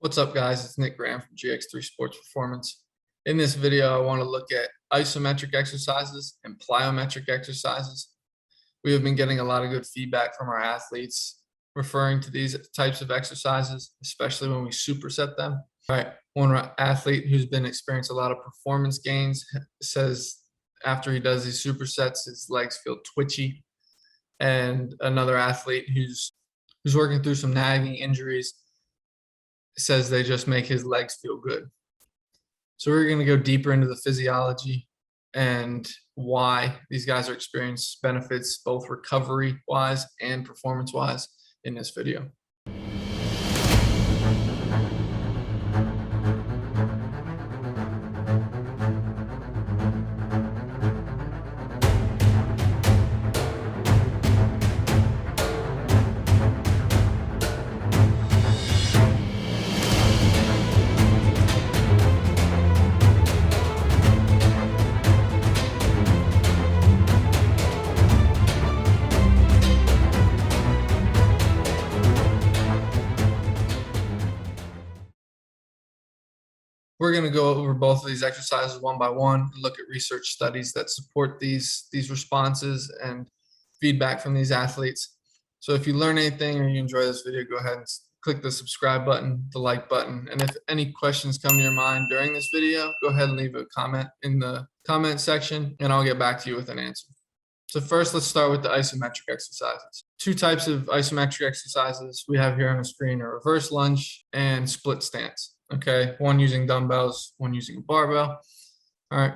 What's up, guys? It's Nick Graham from GX3 Sports Performance. In this video, I want to look at isometric exercises and plyometric exercises. We have been getting a lot of good feedback from our athletes referring to these types of exercises, especially when we superset them. All right, one athlete who's been experiencing a lot of performance gains says after he does these supersets, his legs feel twitchy. And another athlete who's working through some nagging injuries says they just make his legs feel good. So we're going to go deeper into the physiology and why these guys are experiencing benefits, both recovery wise and performance wise, in this video. We're going to go over both of these exercises one by one and look at research studies that support these responses and feedback from these athletes. So if you learn anything or you enjoy this video, go ahead and click the subscribe button, the like button. And if any questions come to your mind during this video, go ahead and leave a comment in the comment section and I'll get back to you with an answer. So first, let's start with the isometric exercises. Two types of isometric exercises we have here on the screen are reverse lunge and split stance. Okay, one using dumbbells, one using a barbell. All right,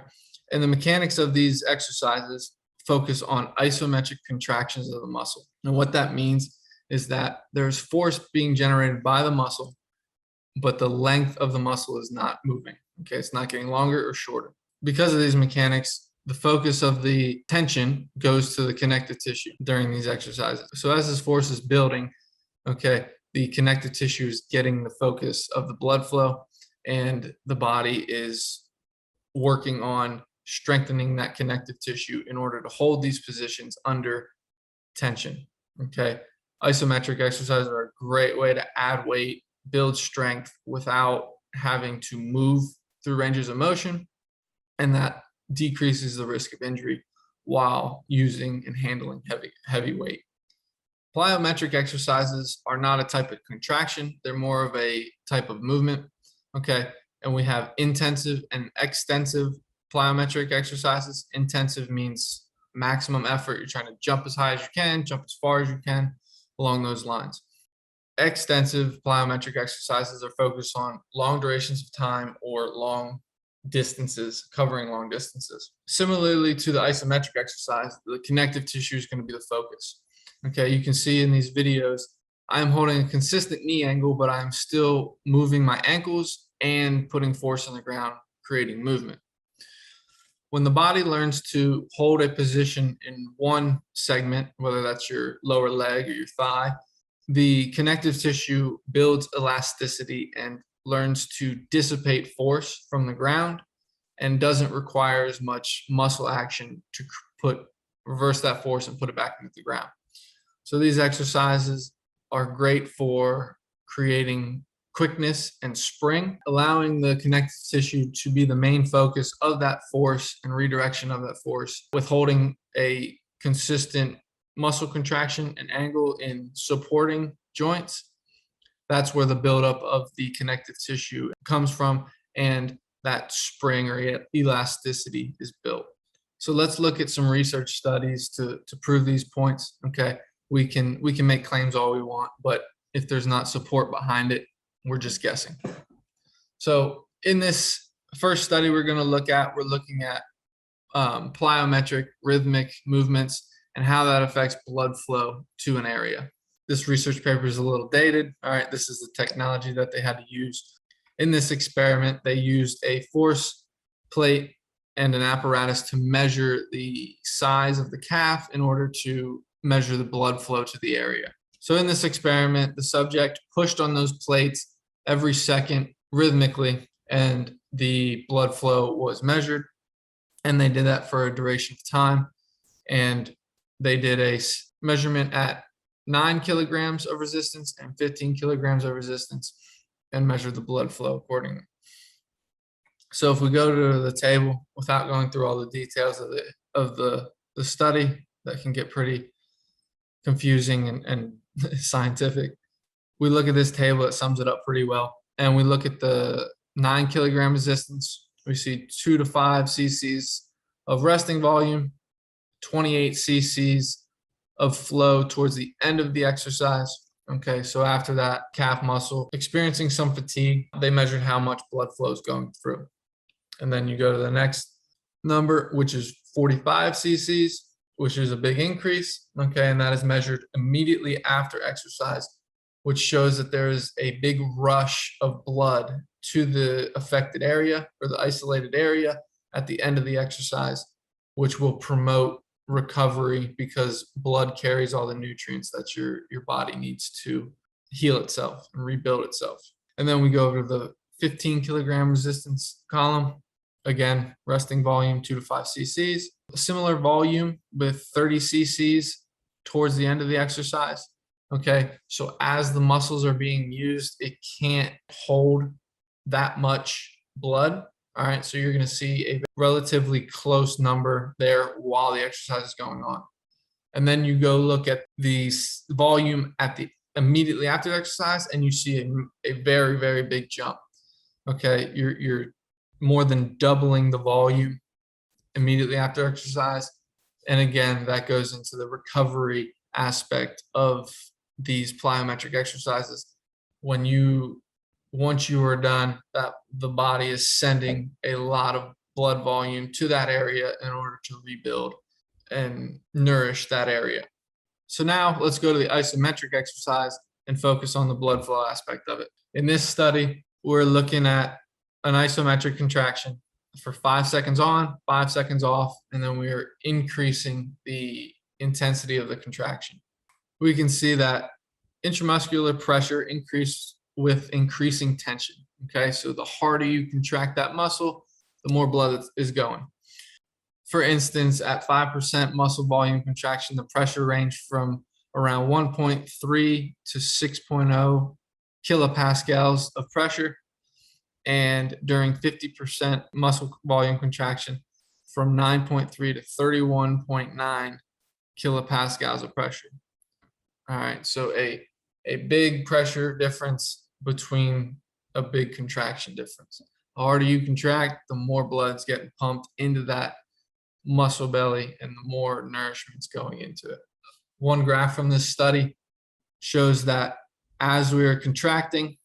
and the mechanics of these exercises focus on isometric contractions of the muscle. And what that means is that there's force being generated by the muscle, but the length of the muscle is not moving. Okay, it's not getting longer or shorter. Because of these mechanics, the focus of the tension goes to the connective tissue during these exercises. So as this force is building, okay, the connective tissue is getting the focus of the blood flow, and the body is working on strengthening that connective tissue in order to hold these positions under tension. Okay, isometric exercises are a great way to add weight, build strength without having to move through ranges of motion, and that decreases the risk of injury while using and handling heavy weight. Plyometric exercises are not a type of contraction. They're more of a type of movement. Okay, and we have intensive and extensive plyometric exercises. Intensive means maximum effort. You're trying to jump as high as you can, jump as far as you can, along those lines. Extensive plyometric exercises are focused on long durations of time or long distances, covering long distances. Similarly to the isometric exercise, the connective tissue is going to be the focus. Okay, you can see in these videos, I'm holding a consistent knee angle, but I'm still moving my ankles and putting force on the ground, creating movement. When the body learns to hold a position in one segment, whether that's your lower leg or your thigh, the connective tissue builds elasticity and learns to dissipate force from the ground and doesn't require as much muscle action to reverse that force and put it back into the ground. So these exercises are great for creating quickness and spring, allowing the connective tissue to be the main focus of that force and redirection of that force, with holding a consistent muscle contraction and angle in supporting joints. That's where the buildup of the connective tissue comes from, and that spring or elasticity is built. So let's look at some research studies to prove these points. Okay, we can make claims all we want, but if there's not support behind it, we're just guessing. So in this first study we're looking at plyometric rhythmic movements and how that affects blood flow to an area. This research paper is a little dated. All right, this is the technology that they had to use. In this experiment, they used a force plate and an apparatus to measure the size of the calf in order to measure the blood flow to the area. So in this experiment, the subject pushed on those plates every second rhythmically, and the blood flow was measured. And they did that for a duration of time. And they did a measurement at 9 kilograms of resistance and 15 kilograms of resistance. and measure the blood flow accordingly. So if we go to the table, without going through all the details of the study that can get pretty confusing and scientific, we look at this table, it sums it up pretty well. And we look at the 9 kilogram resistance. We see 2 to 5 cc's of resting volume, 28 cc's of flow towards the end of the exercise. Okay, so after that calf muscle experiencing some fatigue, they measured how much blood flow is going through. And then you go to the next number, which is 45 cc's, which is a big increase. Okay, and that is measured immediately after exercise, which shows that there is a big rush of blood to the affected area or the isolated area at the end of the exercise, which will promote recovery because blood carries all the nutrients that your body needs to heal itself and rebuild itself. And then we go over to the 15 kilogram resistance column. Again, resting volume 2 to 5 cc's. A similar volume with 30 cc's towards the end of the exercise. Okay, so as the muscles are being used, it can't hold that much blood. All right, so you're going to see a relatively close number there while the exercise is going on. And then you go look at the volume at the immediately after the exercise, and you see a very, very big jump. Okay, you're more than doubling the volume immediately after exercise. And again, that goes into the recovery aspect of these plyometric exercises. Once you are done, that the body is sending a lot of blood volume to that area in order to rebuild and nourish that area. So now let's go to the isometric exercise and focus on the blood flow aspect of it. In this study, we're looking at an isometric contraction for 5 seconds on, 5 seconds off, and then we are increasing the intensity of the contraction. We can see that intramuscular pressure increased with increasing tension. Okay, so the harder you contract that muscle, the more blood is going. For instance, at 5% muscle volume contraction, the pressure ranged from around 1.3 to 6.0 kilopascals of pressure, and during 50% muscle volume contraction, from 9.3 to 31.9 kilopascals of pressure. All right, so a big pressure difference between a big contraction difference. The harder you contract, the more blood's getting pumped into that muscle belly and the more nourishment's going into it. One graph from this study shows that as we are contracting,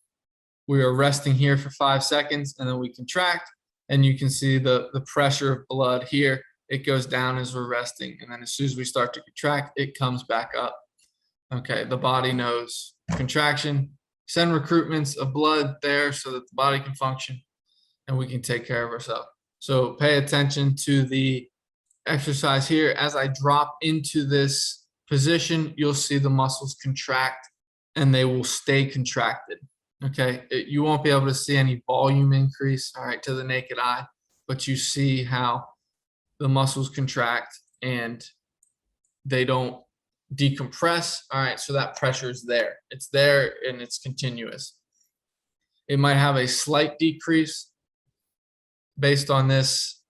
we are resting here for 5 seconds, and then we contract, and you can see the pressure of blood here. It goes down as we're resting, and then as soon as we start to contract, it comes back up. Okay, the body knows contraction, send recruitments of blood there so that the body can function and we can take care of ourselves. So pay attention to the exercise here. As I drop into this position, you'll see the muscles contract and they will stay contracted. Okay, you won't be able to see any volume increase, all right, to the naked eye, but you see how the muscles contract and they don't decompress. All right, so that pressure is there. It's there and it's continuous. It might have a slight decrease based on this.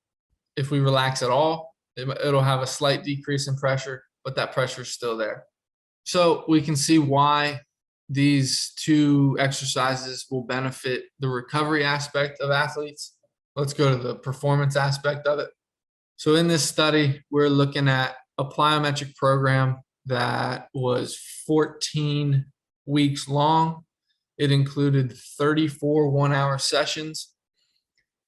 If we relax at all, it'll have a slight decrease in pressure, but that pressure is still there. So we can see why these two exercises will benefit the recovery aspect of athletes. Let's go to the performance aspect of it. So in this study, we're looking at a plyometric program that was 14 weeks long. It included 34 one-hour sessions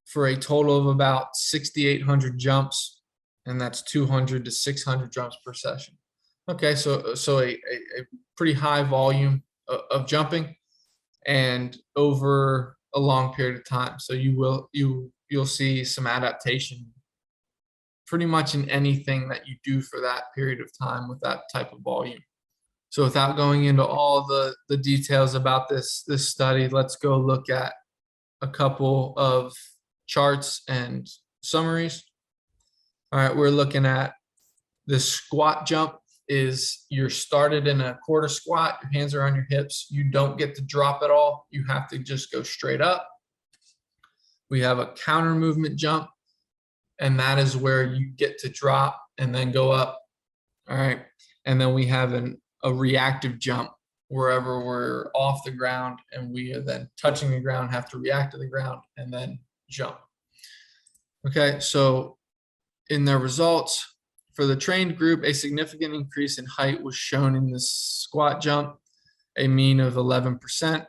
for a total of about 6,800 jumps, and that's 200 to 600 jumps per session. Okay, so a pretty high volume of jumping and over a long period of time. So you'll see some adaptation pretty much in anything that you do for that period of time with that type of volume. So without going into all the details about this study, let's go look at a couple of charts and summaries. All right, we're looking at the squat jump. is you're started in a quarter squat, your hands are on your hips. You don't get to drop at all. You have to just go straight up. We have a counter movement jump, and that is where you get to drop and then go up. All right. And then we have a reactive jump wherever we're off the ground and we are then touching the ground, have to react to the ground and then jump. Okay. So in their results, for the trained group, a significant increase in height was shown in the squat jump, a mean of 11%.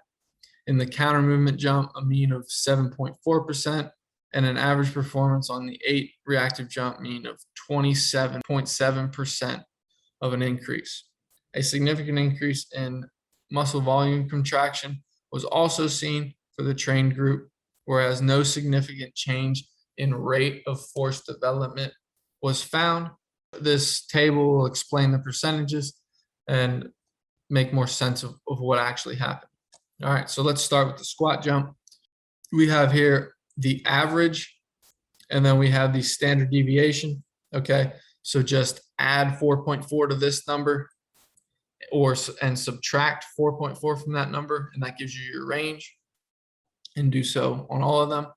In the counter movement jump, a mean of 7.4%, and an average performance on the 8 reactive jump mean of 27.7% of an increase. A significant increase in muscle volume contraction was also seen for the trained group, whereas no significant change in rate of force development was found. This table will explain the percentages and make more sense of what actually happened. All right, so let's start with the squat jump. We have here the average, and then we have the standard deviation. Okay, so just add 4.4 to this number and subtract 4.4 from that number, and that gives you your range, and do so on all of them.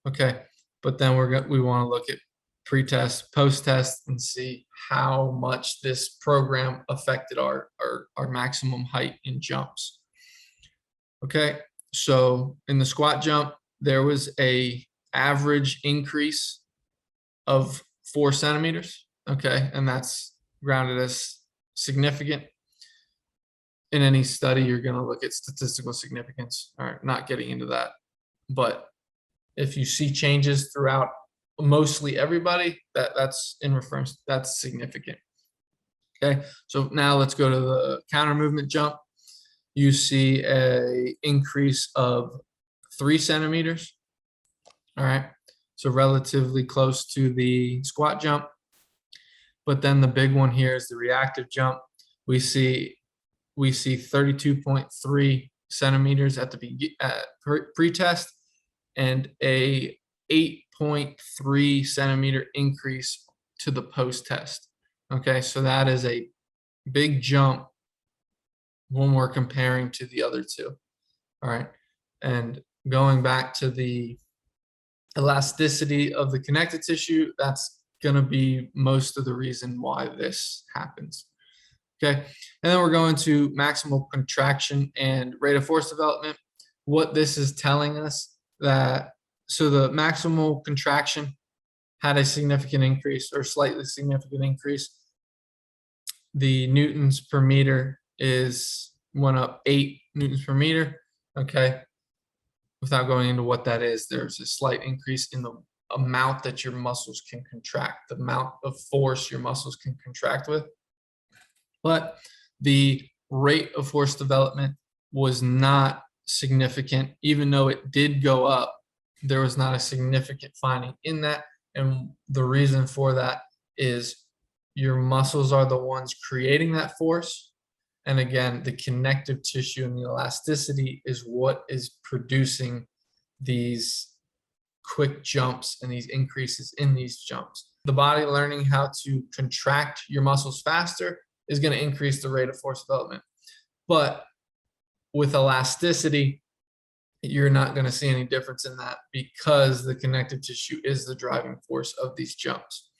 Okay, but then we want to look at pre-test, post-test, and see how much this program affected our maximum height in jumps. Okay, so in the squat jump, there was a average increase of 4 centimeters. Okay, and that's grounded as significant. In any study, you're going to look at statistical significance. All right, not getting into that, but if you see changes throughout mostly everybody, that's in reference, that's significant. Okay, so now let's go to the counter movement jump. You see a increase of 3 centimeters. All right, so relatively close to the squat jump. But then the big one here is the reactive jump. We see 32.3 centimeters at the pre-test and a 8.3 centimeter increase to the post-test. Okay, so that is a big jump when we're comparing to the other two. All right, and going back to the elasticity of the connective tissue, that's going to be most of the reason why this happens. Okay, and then we're going to maximal contraction and rate of force development. What this is telling us that, so the maximal contraction had a significant increase or slightly significant increase. The newtons per meter went up 8 newtons per meter. Okay, without going into what that is, there's a slight increase in the amount that your muscles can contract, the amount of force your muscles can contract with. But the rate of force development was not significant. Even though it did go up, there was not a significant finding in that. And the reason for that is your muscles are the ones creating that force. And again, the connective tissue and the elasticity is what is producing these quick jumps and these increases in these jumps. The body learning how to contract your muscles faster is going to increase the rate of force development. But with elasticity, you're not going to see any difference in that because the connective tissue is the driving force of these jumps.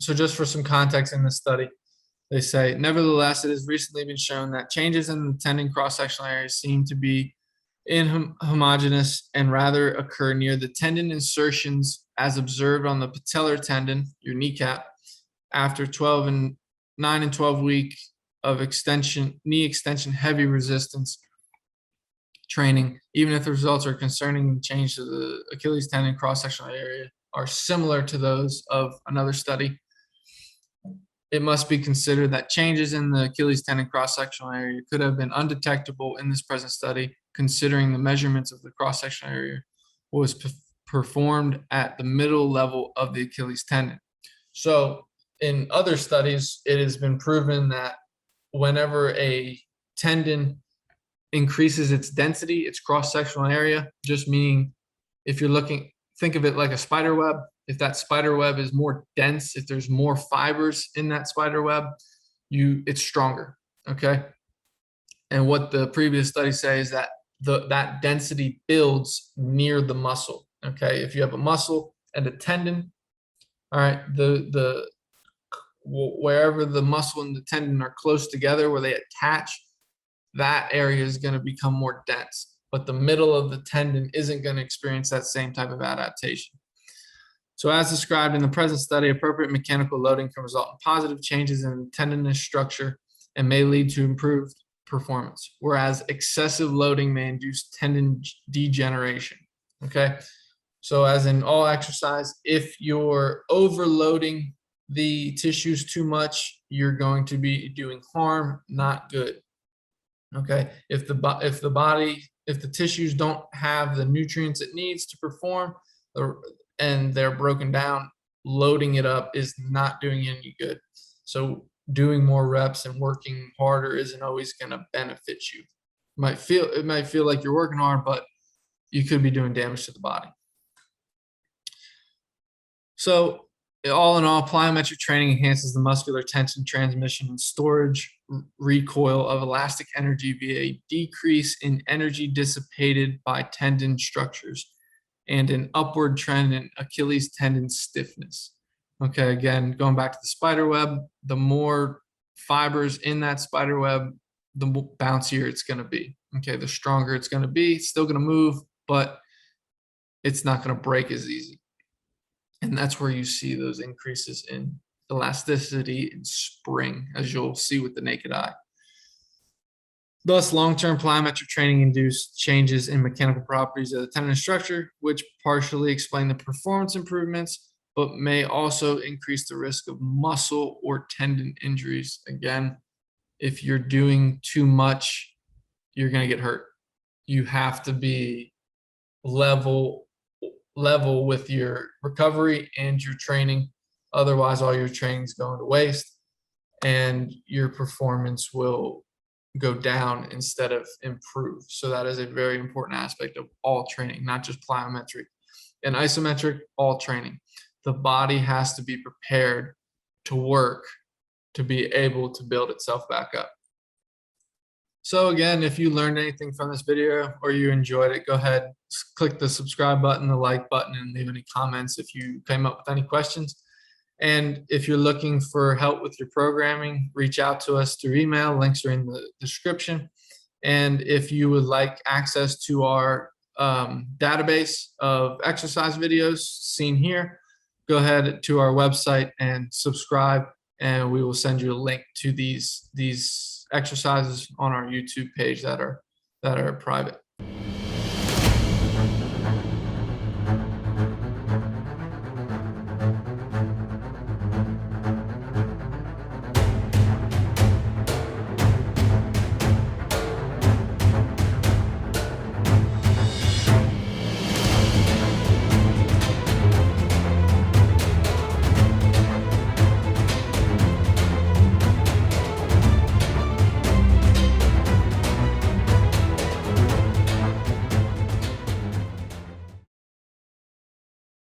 So just for some context in this study, they say, nevertheless, it has recently been shown that changes in the tendon cross-sectional area seem to be inhomogeneous and rather occur near the tendon insertions as observed on the patellar tendon, your kneecap, after 9 and 12 weeks of knee extension heavy resistance training, even if the results are concerning change to the Achilles tendon cross-sectional area are similar to those of another study. It must be considered that changes in the Achilles tendon cross-sectional area could have been undetectable in this present study, considering the measurements of the cross-sectional area was performed at the middle level of the Achilles tendon. So in other studies, it has been proven that whenever a tendon increases its density, its cross-sectional area, just meaning if you're looking, think of it like a spider web. If that spider web is more dense, if there's more fibers in that spider web, it's stronger. Okay. And what the previous studies say is that that density builds near the muscle. Okay. If you have a muscle and a tendon, all right, wherever the muscle and the tendon are close together, where they attach, that area is going to become more dense. But the middle of the tendon isn't going to experience that same type of adaptation. So as described in the present study, appropriate mechanical loading can result in positive changes in tendinous structure and may lead to improved performance, whereas excessive loading may induce tendon degeneration. Okay. So as in all exercise, if you're overloading the tissues too much, you're going to be doing harm, not good. Okay. If the tissues don't have the nutrients it needs to perform, and they're broken down, loading it up is not doing any good. So doing more reps and working harder isn't always going to benefit you. It might feel like you're working hard, but you could be doing damage to the body. So all in all, plyometric training enhances the muscular tension transmission and storage recoil of elastic energy via a decrease in energy dissipated by tendon structures and an upward trend in Achilles tendon stiffness. Okay, again, going back to the spider web, the more fibers in that spider web, the bouncier it's going to be. Okay, the stronger it's going to be. It's still going to move, but it's not going to break as easy. And that's where you see those increases in elasticity and spring, as you'll see with the naked eye. Thus, long-term plyometric training induced changes in mechanical properties of the tendon structure, which partially explain the performance improvements, but may also increase the risk of muscle or tendon injuries. Again, if you're doing too much, you're going to get hurt. You have to be level with your recovery and your training. Otherwise, all your training is going to waste and your performance will go down instead of improve. So that is a very important aspect of all training, not just plyometric and isometric, all training. The body has to be prepared to work to be able to build itself back up. So again, if you learned anything from this video or you enjoyed it, go ahead, click the subscribe button, the like button, and leave any comments if you came up with any questions. And if you're looking for help with your programming, reach out to us through email. Links are in the description. And if you would like access to our database of exercise videos seen here, go ahead to our website and subscribe, and we will send you a link to these exercises on our YouTube page that are private.